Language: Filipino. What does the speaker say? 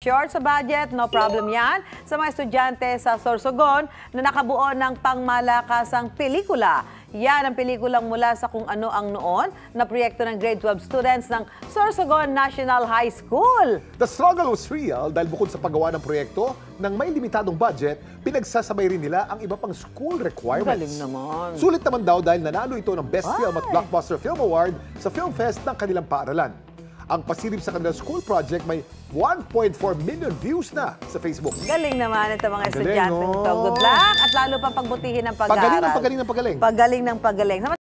short sa budget, no problem yan sa mga estudyante sa Sorsogon na nakabuo ng pangmalakasang pelikula. Yan ang pelikulang mula sa Kung Ano Ang Noon na proyekto ng grade 12 students ng Sorsogon National High School. The struggle was real dahil bukod sa paggawa ng proyekto ng may limitadong budget, pinagsasabay rin nila ang iba pang school requirements. Galing naman. Sulit naman daw dahil nanalo ito ng Best Film at Blockbuster Film Award sa Film Fest ng kanilang paaralan. Ang pasilip sa kanilang school project may 1.4 million views na sa Facebook. Galing naman ito mga Galing, estudyante no? to. Good luck at lalo pa pagbutihin ng pag-aaral. Pagaling ng pagaling. Pagaling ng pagaling.